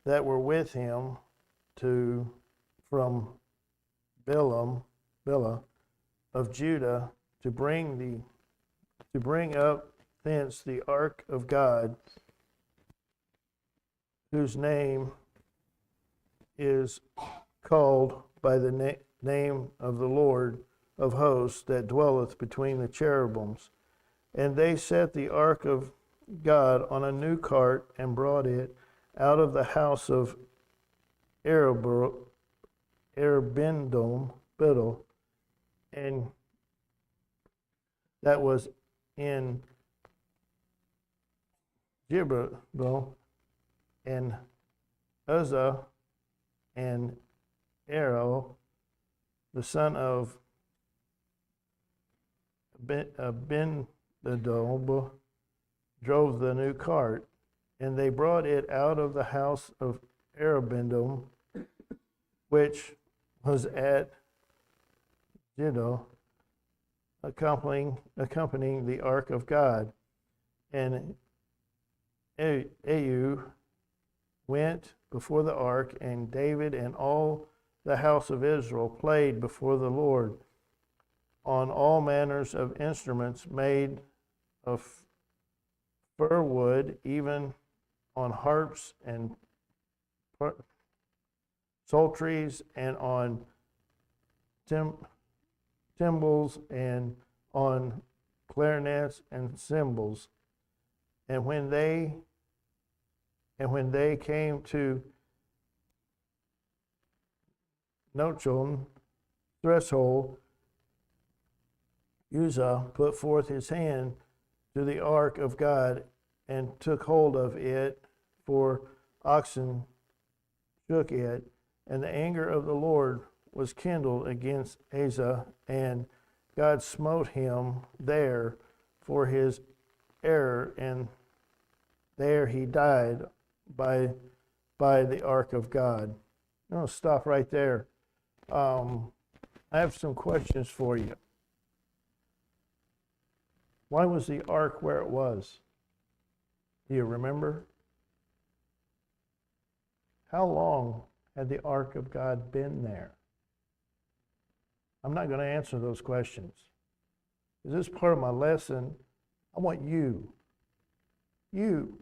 that were with him from Bela of Judah to bring up thence the ark of God, whose name is called by the name of the Lord of hosts, that dwelleth between the cherubims. And they set the ark of God on a new cart and brought it out of the house of Erabindom, and that was in Gibraltar, and Uzzah and Ero, the son of Abinadab, drove the new cart, and they brought it out of the house of Arabindom, which was at Jiddo, accompanying the ark of God. And Ehud went before the ark, and David and all the house of Israel played before the Lord on all manners of instruments made of fir wood, even on harps and psalteries, and on timbrels, and on clarinets and cymbals. And when they came to Nochon threshold, Uzzah put forth his hand to the ark of God and took hold of it, for oxen shook it, and the anger of the Lord was kindled against Asa, and God smote him there for his error, and there he died by the ark of God. I'm going to stop right there. I have some questions for you. Why was the ark where it was? Do you remember? How long had the ark of God been there? I'm not going to answer those questions. Is this part of my lesson? I want you to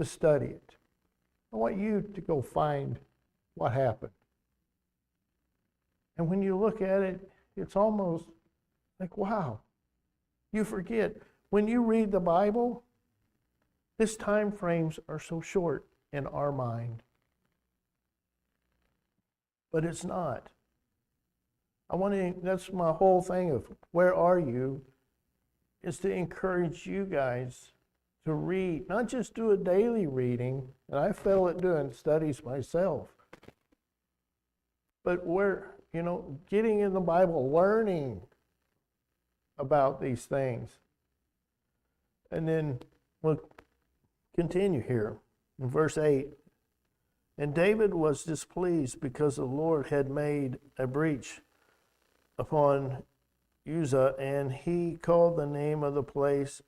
study it. I want you to go find what happened. And when you look at it, it's almost like, wow. You forget, when you read the Bible, these time frames are so short in our mind. But it's not. That's my whole thing of where are you, is to encourage you guys to read, not just do a daily reading, and I fail at doing studies myself, but getting in the Bible, learning about these things. And then we'll continue here in verse 8. And David was displeased because the Lord had made a breach upon Uzzah, and he called the name of the place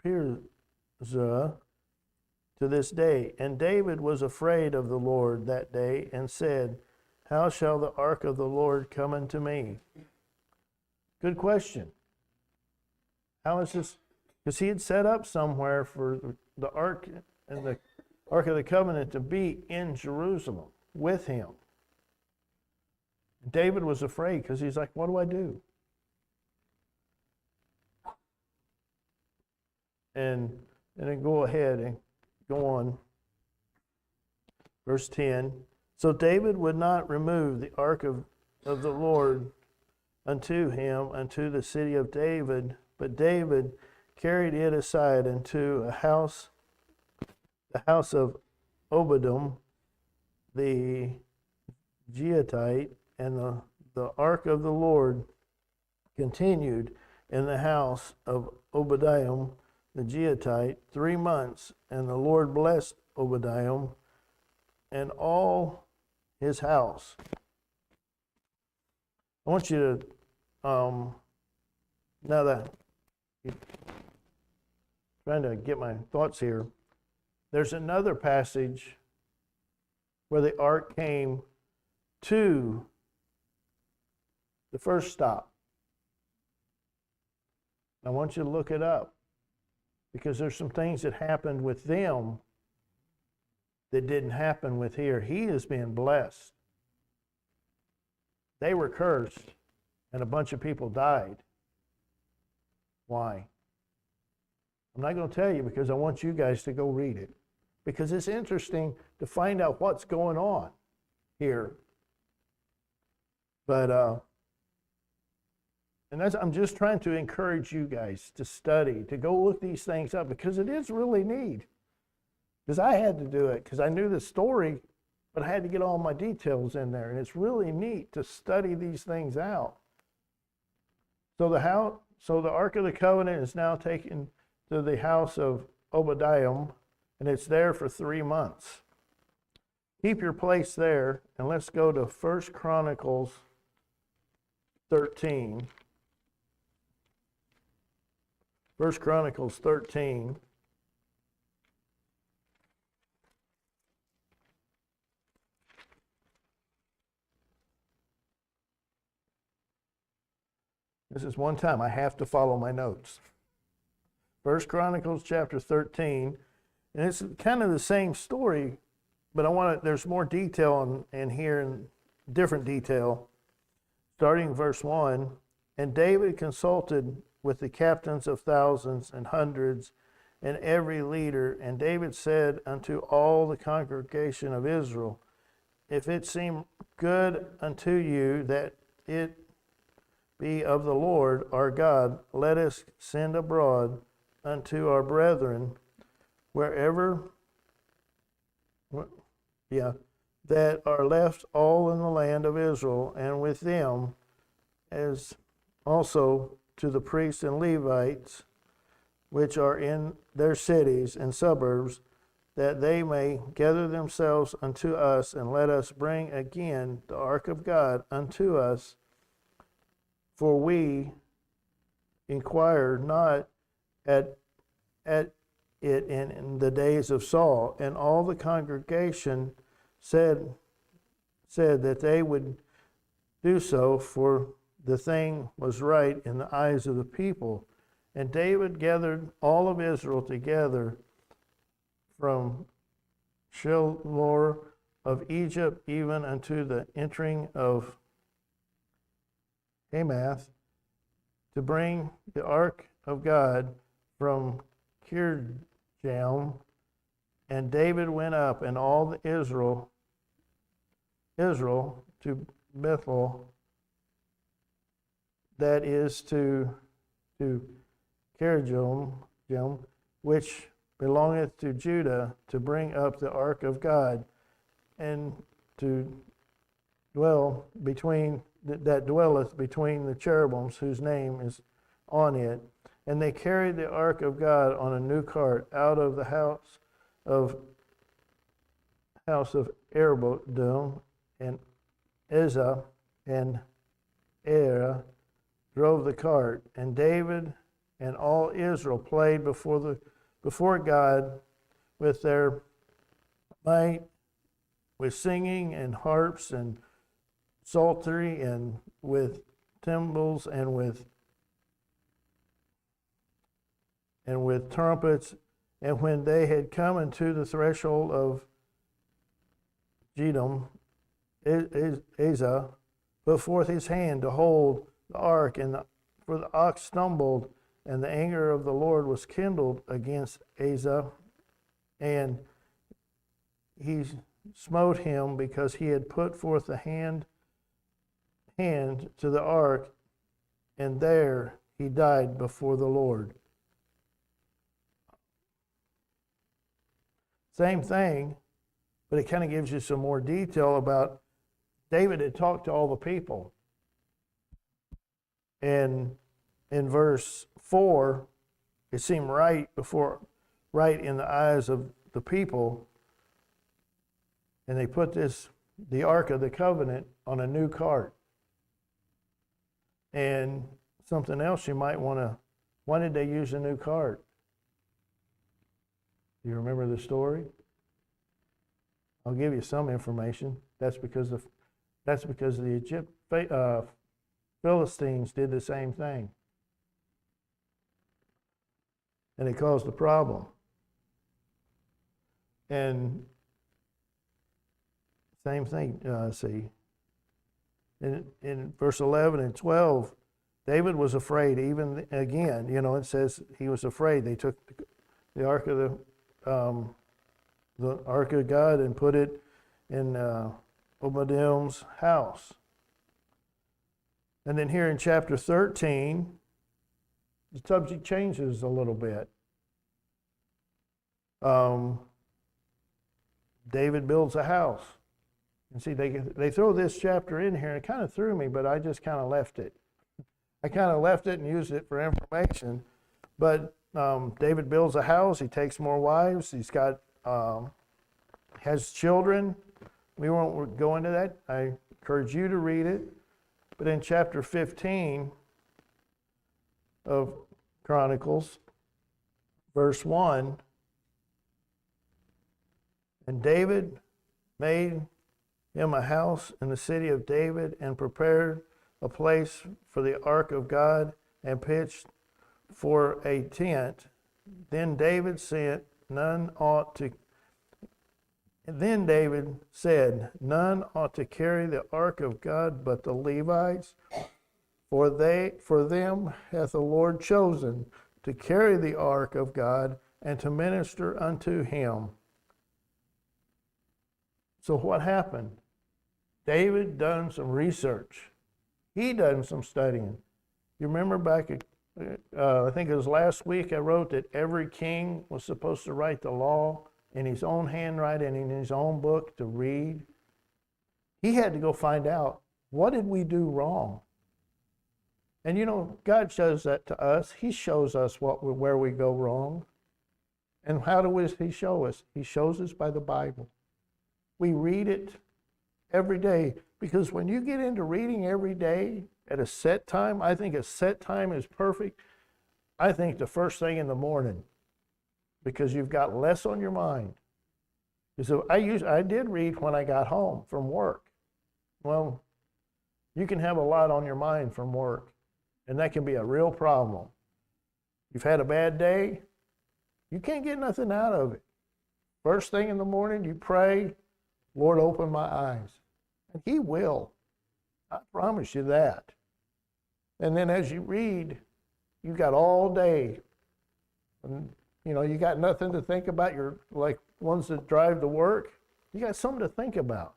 Perizah to this day. And David was afraid of the Lord that day, and said, how shall the ark of the Lord come unto me? Good question. How is this? Because he had set up somewhere for the ark and the Ark of the Covenant to be in Jerusalem with him. David was afraid because he's like, what do I do? And then go ahead and go on. Verse 10. So David would not remove the ark of the Lord unto the city of David, but David carried it aside into the house of Obededom the Gittite, and the ark of the Lord continued in the house of Obediah the Gittite 3 months, and the Lord blessed Obediah and all his house. I want you to, now that I'm trying to get my thoughts here, there's another passage where the ark came to the first stop. I want you to look it up because there's some things that happened with them that didn't happen with here. He has been blessed. They were cursed, and a bunch of people died. Why? I'm not going to tell you because I want you guys to go read it. Because it's interesting to find out what's going on here. But, I'm just trying to encourage you guys to study, to go look these things up, because it is really neat. Because I had to do it, because I knew the story, but I had to get all my details in there. And it's really neat to study these things out. So the Ark of the Covenant is now taken to the house of Obadiah, and it's there for 3 months. Keep your place there, and let's go to 1 Chronicles 13. 1 Chronicles 13. This is one time I have to follow my notes. 1 Chronicles chapter 13, and it's kind of the same story, but there's more detail in here, and different detail. Starting verse 1, and David consulted with the captains of thousands and hundreds and every leader, and David said unto all the congregation of Israel, if it seem good unto you that it be of the Lord our God, let us send abroad unto our brethren wherever that are left all in the land of Israel, and with them as also to the priests and Levites which are in their cities and suburbs, that they may gather themselves unto us, and let us bring again the ark of God unto us. For we inquired not at it in the days of Saul. And all the congregation said that they would do so, for the thing was right in the eyes of the people. And David gathered all of Israel together from Shiloh of Egypt even unto the entering of Hamath, to bring the ark of God from Kirjaim. And David went up, and all the Israel to Bethel, that is to Kirjaim, which belongeth to Judah, to bring up the ark of God, and to dwell between that dwelleth between the cherubims, whose name is on it. And they carried the ark of God on a new cart out of the house of Erebodum, and Uzzah and Era drove the cart, and David and all Israel played before God with their might, with singing and harps and psaltery, and with timbrels, and with trumpets. And when they had come into the threshold of Jedom, Uzzah put forth his hand to hold the ark, for the ox stumbled, and the anger of the Lord was kindled against Uzzah, and he smote him because he had put forth the hand to the ark, and there he died before the Lord. Same thing, but it kind of gives you some more detail about David had talked to all the people. And in verse 4, it seemed right in the eyes of the people, and they put the Ark of the Covenant on a new cart. And something else you might want to, why did they use a new cart? Do you remember the story? I'll give you some information. That's because the Philistines did the same thing. And it caused a problem. And same thing, see. In verse 11 and 12, David was afraid. Even again, it says he was afraid. They took the ark of God and put it in Obadiah's house. And then here in chapter 13, the subject changes a little bit. David builds a house. And see, they throw this chapter in here, and it kind of threw me, but I just kind of left it. I kind of left it and used it for information. But David builds a house. He takes more wives. He's got has children. We won't go into that. I encourage you to read it. But in chapter 15 of Chronicles, verse 1, and David made him a house in the city of David and prepared a place for the ark of God and pitched for a tent. Then David said, none ought to carry the ark of God but the Levites, for them hath the Lord chosen to carry the ark of God and to minister unto him. So what happened? David done some research. He done some studying. You remember back at, I think it was last week, I wrote that every king was supposed to write the law in his own handwriting, in his own book to read. He had to go find out, what did we do wrong? And God shows that to us. He shows us where we go wrong. And how does he show us? He shows us by the Bible. We read it every day, because when you get into reading every day at a set time, I think a set time is perfect. I think the first thing in the morning, because you've got less on your mind. So I did read when I got home from work. Well, you can have a lot on your mind from work, and that can be a real problem. You've had a bad day, you can't get nothing out of it. First thing in the morning, you pray, Lord, open my eyes. And he will. I promise you that. And then as you read, you got all day. And, you got nothing to think about. You're like ones that drive to work. You got something to think about.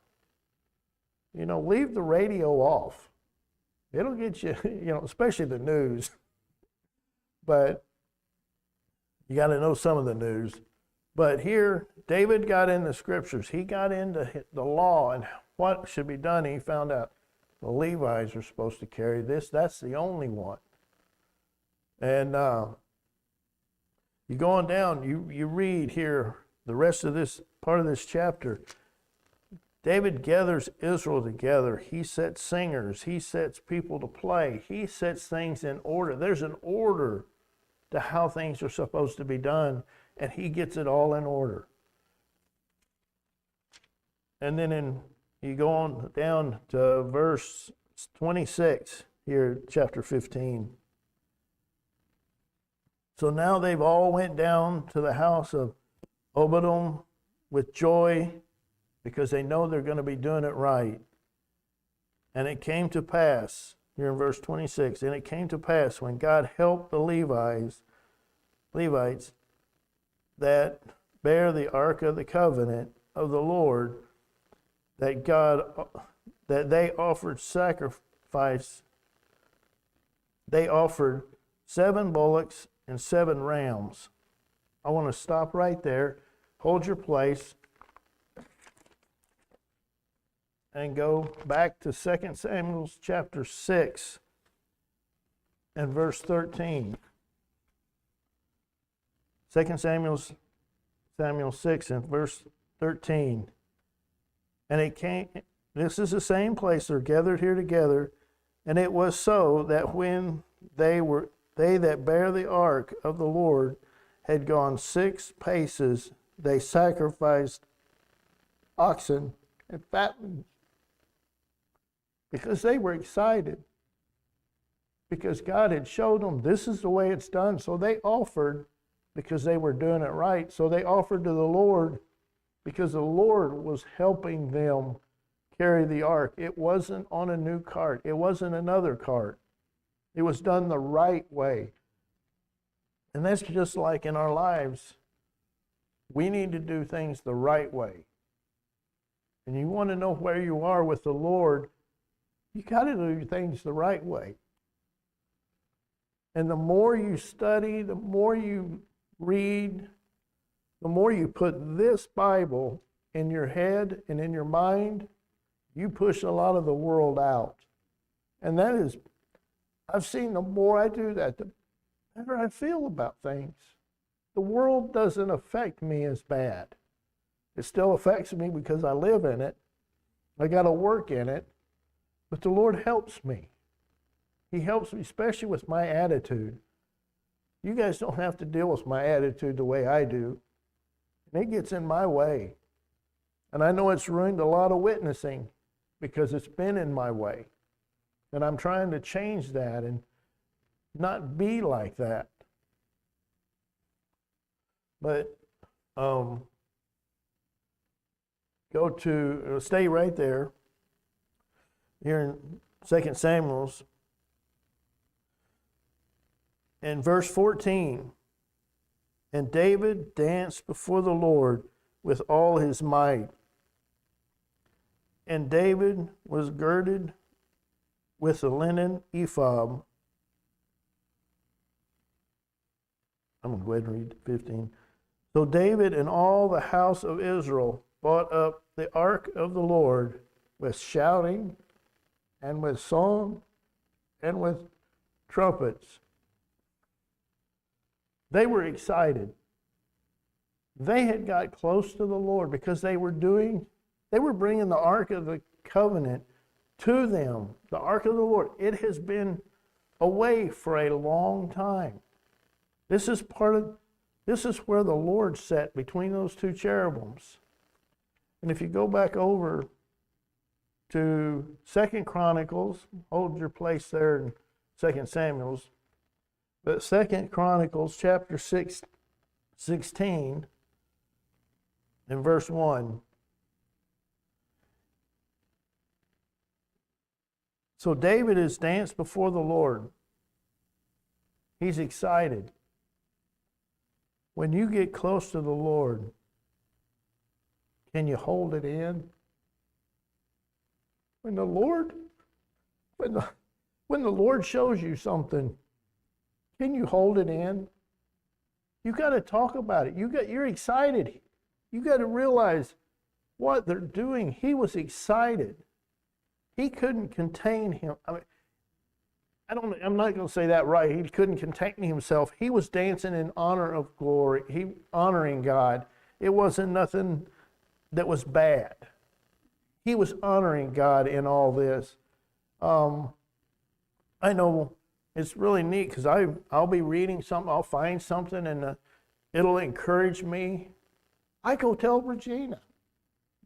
Leave the radio off. It'll get you, especially the news. But you got to know some of the news. But here, David got in the scriptures. He got into the law and what should be done. He found out the Levites are supposed to carry this. That's the only one. And you go on down, you read here the rest of this part of this chapter. David gathers Israel together. He sets singers. He sets people to play. He sets things in order. There's an order to how things are supposed to be done, and he gets it all in order. And then you go on down to verse 26 here, chapter 15. So now they've all went down to the house of Obadiah with joy, because they know they're going to be doing it right. And it came to pass, here in verse 26, and it came to pass when God helped the Levites that bear the ark of the covenant of the Lord, that they offered sacrifice. They offered 7 bullocks and 7 rams. I want to stop right there. Hold your place. And go back to 2 Samuel chapter 6 and verse 13. 2 Samuel 6 and verse 13. And it came, this is the same place, they're gathered here together, and it was so that when they that bear the ark of the Lord had gone 6 paces, they sacrificed oxen and fattened, because they were excited, because God had showed them this is the way it's done. So they offered because they were doing it right. So they offered to the Lord because the Lord was helping them carry the ark. It wasn't on a new cart. It wasn't another cart. It was done the right way. And that's just like in our lives. We need to do things the right way. And you want to know where you are with the Lord, you got to do things the right way. And the more you study, the more you read, the more you put this Bible in your head and in your mind, you push a lot of the world out. And that is, I've seen the more I do that, the better I feel about things. The world doesn't affect me as bad. It still affects me because I live in it. I got to work in it. But the Lord helps me. He helps me, especially with my attitude. You guys don't have to deal with my attitude the way I do. And it gets in my way. And I know it's ruined a lot of witnessing because it's been in my way. And I'm trying to change that and not be like that. But stay right there. Here in 2 Samuel's. In verse 14, and David danced before the Lord with all his might. And David was girded with a linen ephod. I'm going to go ahead and read 15. So David and all the house of Israel brought up the ark of the Lord with shouting and with song and with trumpets. They were excited. They had got close to the Lord because they were bringing the Ark of the Covenant to them. The Ark of the Lord. It has been away for a long time. This is where the Lord sat between those two cherubims. And if you go back over to 2 Chronicles, hold your place there in 2 Samuel's. But 2 Chronicles chapter 16 and verse 1. So David has danced before the Lord. He's excited. When you get close to the Lord, can you hold it in? When the Lord shows you something, can you hold it in? You got to talk about it. You're excited. You got to realize what they're doing. He was excited. He couldn't contain him. I'm not going to say that right. He couldn't contain himself. He was dancing in honor of glory. He honoring God. It wasn't nothing that was bad. He was honoring God in all this. I know it's really neat because I'll be reading something, I'll find something, and it'll encourage me. I go tell Regina,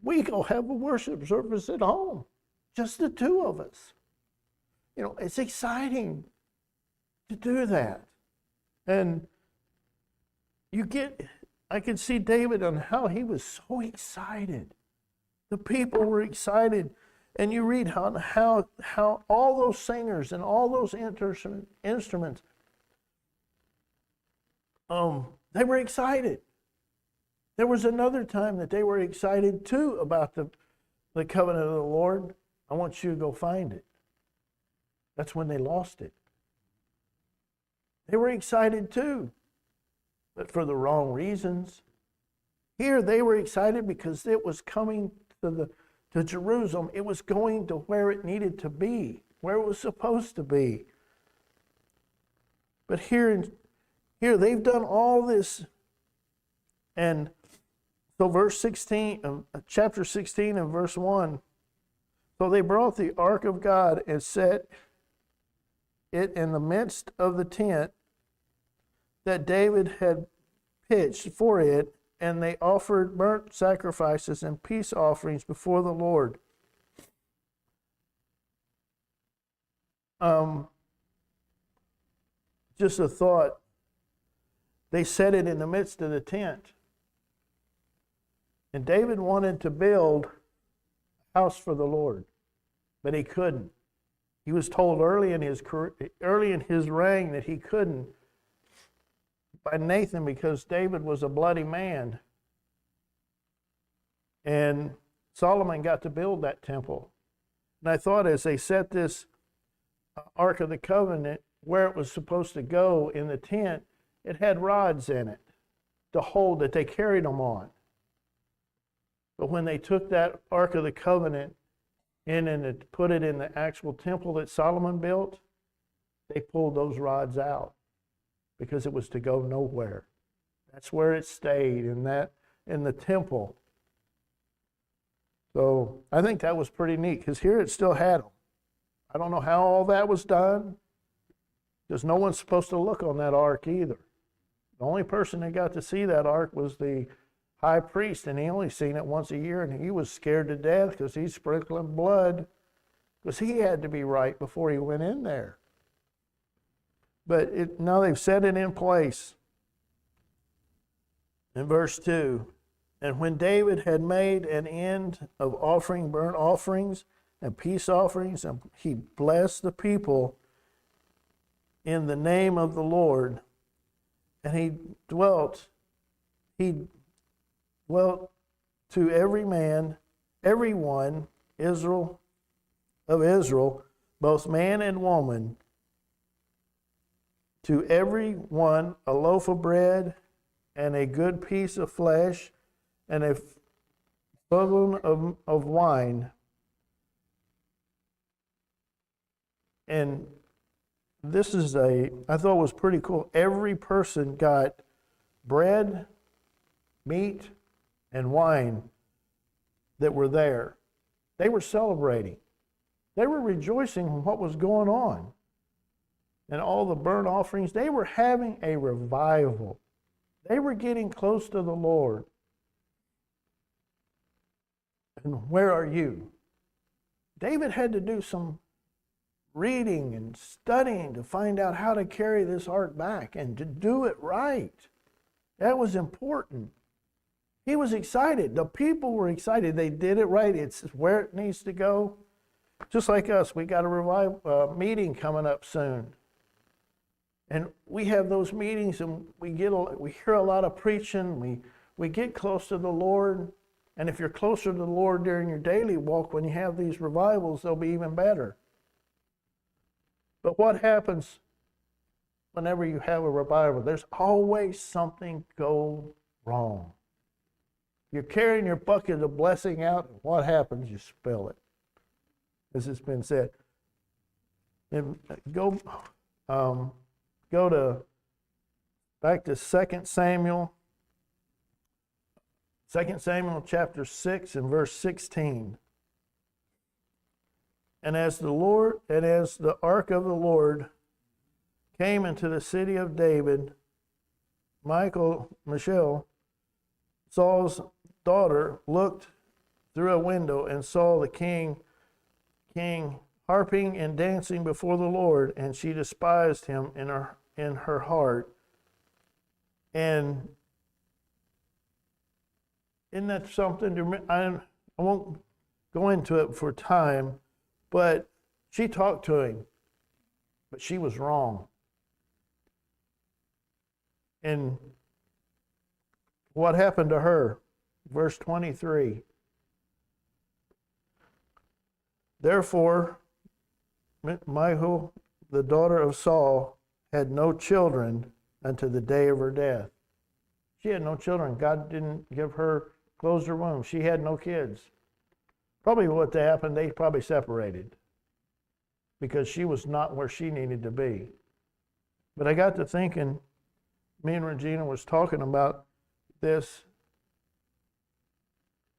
we go have a worship service at home, just the two of us. You know, it's exciting to do that. And I could see David on how he was so excited. The people were excited. And you read how all those singers and all those instruments, they were excited. There was another time that they were excited too about the covenant of the Lord. I want you to go find it. That's when they lost it. They were excited too, but for the wrong reasons. Here they were excited because it was coming to Jerusalem. It was going to where it needed to be, where it was supposed to be. But here they've done all this. And so chapter 16 and verse 1. So they brought the ark of God and set it in the midst of the tent that David had pitched for it, and they offered burnt sacrifices and peace offerings before the Lord. Just a thought. They set it in the midst of the tent. And David wanted to build a house for the Lord, but he couldn't. He was told early in his reign that he couldn't by Nathan, because David was a bloody man. And Solomon got to build that temple. And I thought, as they set this Ark of the Covenant where it was supposed to go in the tent, it had rods in it to hold that they carried them on. But when they took that Ark of the Covenant in and put it in the actual temple that Solomon built, they pulled those rods out because it was to go nowhere. That's where it stayed, in the temple. So I think that was pretty neat, because here it still had them. I don't know how all that was done, because no one's supposed to look on that ark either. The only person that got to see that ark was the high priest, and he only seen it once a year, and he was scared to death because he's sprinkling blood, because he had to be right before he went in there. But now they've set it in place. In verse 2, and when David had made an end of offering burnt offerings and peace offerings, and he blessed the people in the name of the Lord, and he dwelt to everyone, Israel, both man and woman, to every one a loaf of bread and a good piece of flesh and a flagon of wine. And this is I thought was pretty cool. Every person got bread, meat, and wine that were there. They were celebrating. They were rejoicing in what was going on. And all the burnt offerings, they were having a revival. They were getting close to the Lord. And where are you? David had to do some reading and studying to find out how to carry this ark back and to do it right. That was important. He was excited. The people were excited. They did it right. It's where it needs to go. Just like us, we got a meeting coming up soon. And we have those meetings, and we hear a lot of preaching. We get close to the Lord. And if you're closer to the Lord during your daily walk, when you have these revivals, they'll be even better. But what happens whenever you have a revival? There's always something go wrong. You're carrying your bucket of blessing out, and what happens? You spill it, as it's been said. And go back to 2 Samuel. 2 Samuel chapter 6 and verse 16. And as the ark of the Lord came into the city of David, Michal, Saul's daughter, looked through a window and saw the king harping and dancing before the Lord, and she despised him in her heart. And isn't that something? I won't go into it for time, but she talked to him, but she was wrong. And what happened to her? Verse 23. Therefore, Michal, the daughter of Saul, had no children unto the day of her death. She had no children. God didn't close her womb. She had no kids. Probably what happened, they probably separated because she was not where she needed to be. But I got to thinking, me and Regina was talking about this.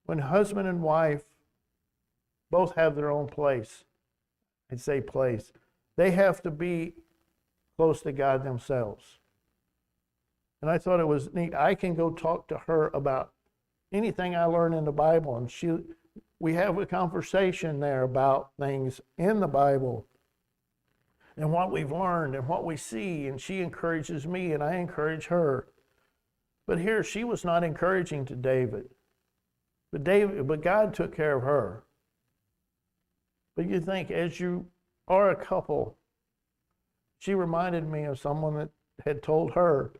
When husband and wife both have their own place, I'd say place, they have to be close to God themselves. And I thought it was neat. I can go talk to her about anything I learn in the Bible, and we have a conversation there about things in the Bible and what we've learned and what we see, and she encourages me and I encourage her. But here she was not encouraging to David. But God took care of her. But you think, as you are a couple, she reminded me of someone that had told her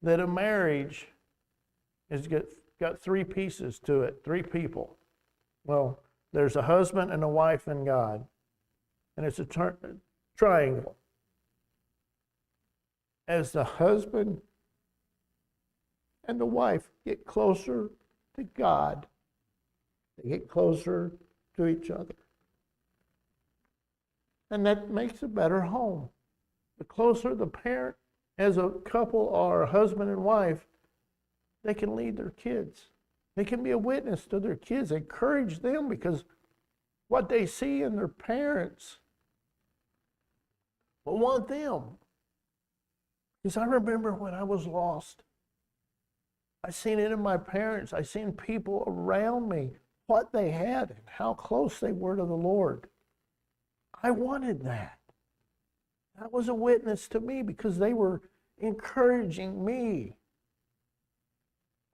that a marriage has got three pieces to it, three people. Well, there's a husband and a wife and God, and it's a triangle. As the husband and the wife get closer to God, they get closer to each other. And that makes a better home. The closer the parent as a couple are, a husband and wife, they can lead their kids. They can be a witness to their kids, encourage them, because what they see in their parents will want them. Because I remember when I was lost, I seen it in my parents. I seen people around me, what they had and how close they were to the Lord. I wanted that. That was a witness to me because they were encouraging me.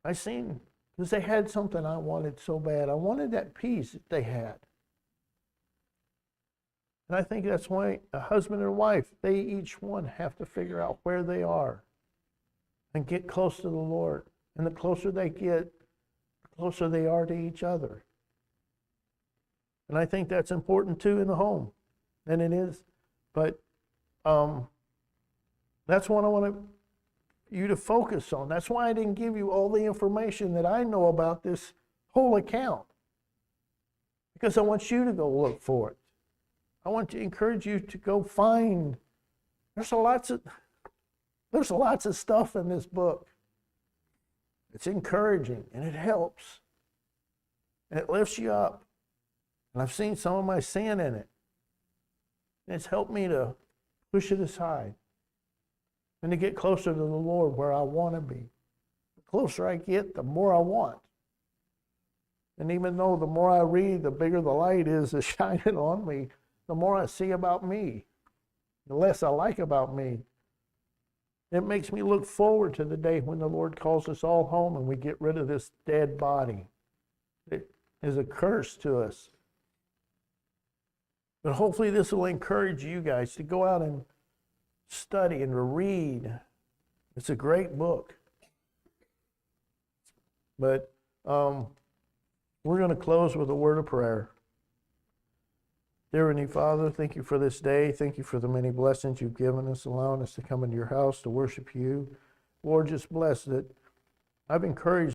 I seen, because they had something I wanted so bad. I wanted that peace that they had. And I think that's why a husband and wife, they each one have to figure out where they are and get close to the Lord. And the closer they get, the closer they are to each other. And I think that's important too in the home. And it is. But that's what I want you to focus on. That's why I didn't give you all the information that I know about this whole account. Because I want you to go look for it. I want to encourage you to go find. There's lots of stuff in this book. It's encouraging and it helps. And it lifts you up. And I've seen some of my sin in it. And it's helped me to push it aside and to get closer to the Lord where I want to be. The closer I get, the more I want. And even though the more I read, the bigger the light is that's shining on me, the more I see about me, the less I like about me. It makes me look forward to the day when the Lord calls us all home and we get rid of this dead body. It is a curse to us. But hopefully this will encourage you guys to go out and study and to read. It's a great book. But we're going to close with a word of prayer. Dear Heavenly Father, thank you for this day. Thank you for the many blessings you've given us, allowing us to come into your house to worship you. Lord, just bless that. I've encouraged